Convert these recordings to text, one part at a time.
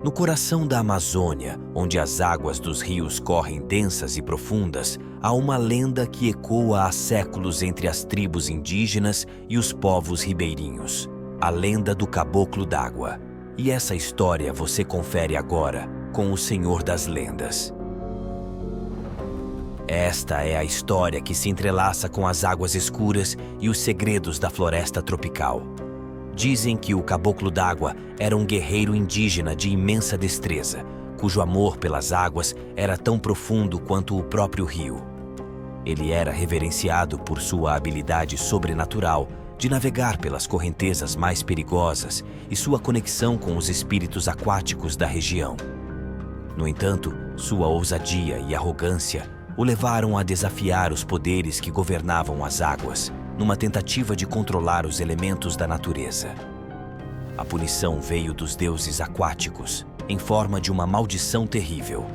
No coração da Amazônia, onde as águas dos rios correm densas e profundas, há uma lenda que ecoa há séculos entre as tribos indígenas e os povos ribeirinhos. A lenda do Caboclo d'Água. E essa história você confere agora com o Senhor das Lendas. Esta é a história que se entrelaça com as águas escuras e os segredos da floresta tropical. Dizem que o Caboclo d'Água era um guerreiro indígena de imensa destreza, cujo amor pelas águas era tão profundo quanto o próprio rio. Ele era reverenciado por sua habilidade sobrenatural de navegar pelas correntezas mais perigosas e sua conexão com os espíritos aquáticos da região. No entanto, sua ousadia e arrogância o levaram a desafiar os poderes que governavam as águas, numa tentativa de controlar os elementos da natureza. A punição veio dos deuses aquáticos, em forma de uma maldição terrível.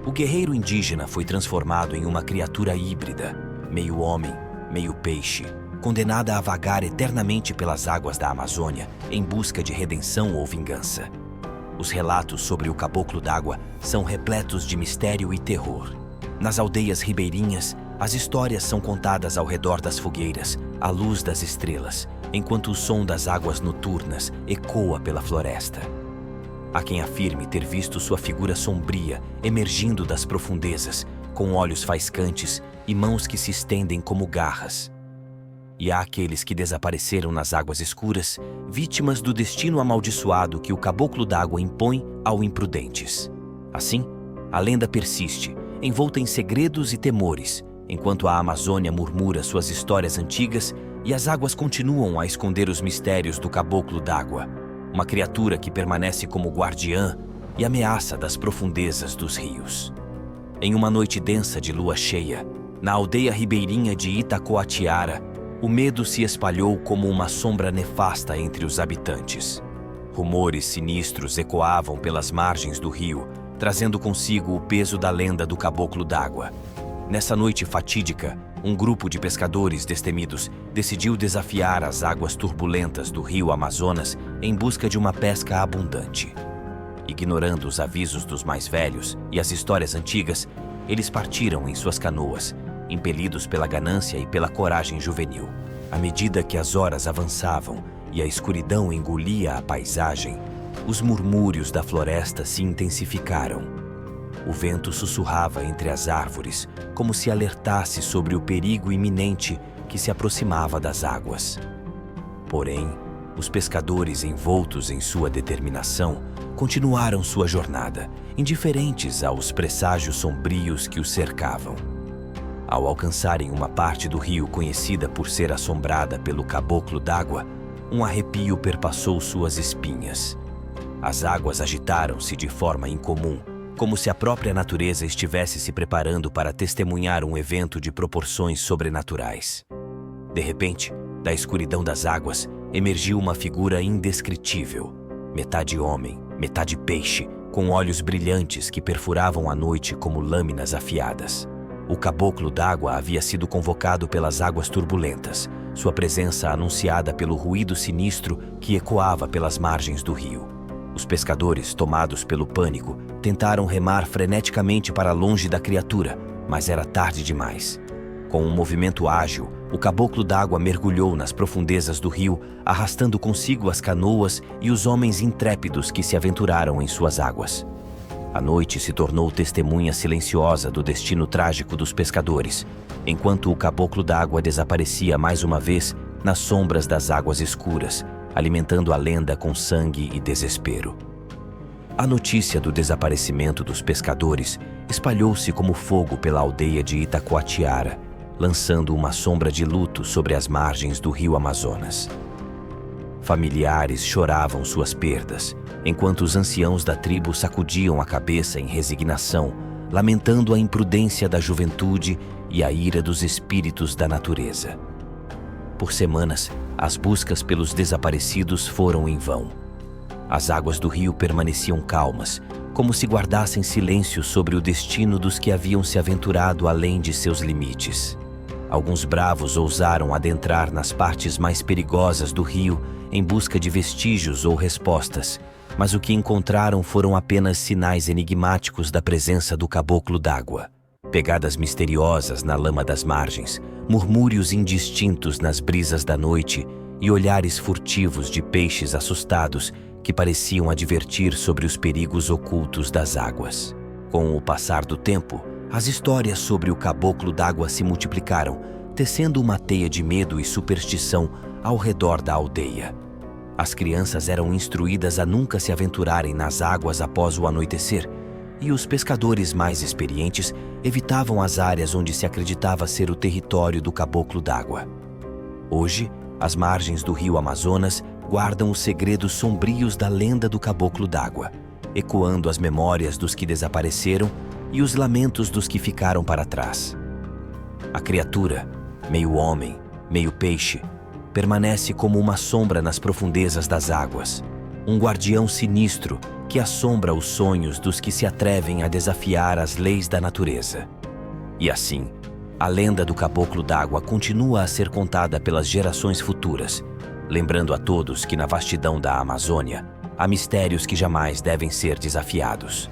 O guerreiro indígena foi transformado em uma criatura híbrida, meio homem, meio peixe, condenada a vagar eternamente pelas águas da Amazônia em busca de redenção ou vingança. Os relatos sobre o Caboclo d'Água são repletos de mistério e terror. Nas aldeias ribeirinhas, as histórias são contadas ao redor das fogueiras, à luz das estrelas, enquanto o som das águas noturnas ecoa pela floresta. Há quem afirme ter visto sua figura sombria emergindo das profundezas, com olhos faiscantes e mãos que se estendem como garras. E há aqueles que desapareceram nas águas escuras, vítimas do destino amaldiçoado que o Caboclo d'Água impõe aos imprudentes. Assim, a lenda persiste, envolta em segredos e temores, enquanto a Amazônia murmura suas histórias antigas e as águas continuam a esconder os mistérios do Caboclo d'Água, uma criatura que permanece como guardiã e ameaça das profundezas dos rios. Em uma noite densa de lua cheia, na aldeia ribeirinha de Itacoatiara, o medo se espalhou como uma sombra nefasta entre os habitantes. Rumores sinistros ecoavam pelas margens do rio, trazendo consigo o peso da lenda do Caboclo d'Água. Nessa noite fatídica, um grupo de pescadores destemidos decidiu desafiar as águas turbulentas do rio Amazonas em busca de uma pesca abundante. Ignorando os avisos dos mais velhos e as histórias antigas, eles partiram em suas canoas, impelidos pela ganância e pela coragem juvenil. À medida que as horas avançavam e a escuridão engolia a paisagem, os murmúrios da floresta se intensificaram. O vento sussurrava entre as árvores, como se alertasse sobre o perigo iminente que se aproximava das águas. Porém, os pescadores, envoltos em sua determinação, continuaram sua jornada, indiferentes aos presságios sombrios que os cercavam. Ao alcançarem uma parte do rio conhecida por ser assombrada pelo Caboclo d'Água, um arrepio perpassou suas espinhas. As águas agitaram-se de forma incomum, como se a própria natureza estivesse se preparando para testemunhar um evento de proporções sobrenaturais. De repente, da escuridão das águas, emergiu uma figura indescritível, metade homem, metade peixe, com olhos brilhantes que perfuravam a noite como lâminas afiadas. O Caboclo d'Água havia sido convocado pelas águas turbulentas, sua presença anunciada pelo ruído sinistro que ecoava pelas margens do rio. Os pescadores, tomados pelo pânico, tentaram remar freneticamente para longe da criatura, mas era tarde demais. Com um movimento ágil, o Caboclo d'Água mergulhou nas profundezas do rio, arrastando consigo as canoas e os homens intrépidos que se aventuraram em suas águas. A noite se tornou testemunha silenciosa do destino trágico dos pescadores, enquanto o Caboclo d'Água desaparecia mais uma vez nas sombras das águas escuras, alimentando a lenda com sangue e desespero. A notícia do desaparecimento dos pescadores espalhou-se como fogo pela aldeia de Itacoatiara, lançando uma sombra de luto sobre as margens do rio Amazonas. Familiares choravam suas perdas, enquanto os anciãos da tribo sacudiam a cabeça em resignação, lamentando a imprudência da juventude e a ira dos espíritos da natureza. Por semanas, as buscas pelos desaparecidos foram em vão. As águas do rio permaneciam calmas, como se guardassem silêncio sobre o destino dos que haviam se aventurado além de seus limites. Alguns bravos ousaram adentrar nas partes mais perigosas do rio em busca de vestígios ou respostas, Mas o que encontraram foram apenas sinais enigmáticos da presença do caboclo d'água. Pegadas misteriosas na lama das margens, murmúrios indistintos nas brisas da noite e olhares furtivos de peixes assustados que pareciam advertir sobre os perigos ocultos das águas. Com o passar do tempo, as histórias sobre o caboclo d'água se multiplicaram, tecendo uma teia de medo e superstição ao redor da aldeia. As crianças eram instruídas a nunca se aventurarem nas águas após o anoitecer, e os pescadores mais experientes evitavam as áreas onde se acreditava ser o território do caboclo d'água. Hoje, as margens do rio Amazonas guardam os segredos sombrios da lenda do caboclo d'água, ecoando as memórias dos que desapareceram e os lamentos dos que ficaram para trás. A criatura, meio homem, meio peixe, permanece como uma sombra nas profundezas das águas, um guardião sinistro que assombra os sonhos dos que se atrevem a desafiar as leis da natureza. E assim, a lenda do caboclo d'água continua a ser contada pelas gerações futuras, lembrando a todos que na vastidão da Amazônia há mistérios que jamais devem ser desafiados.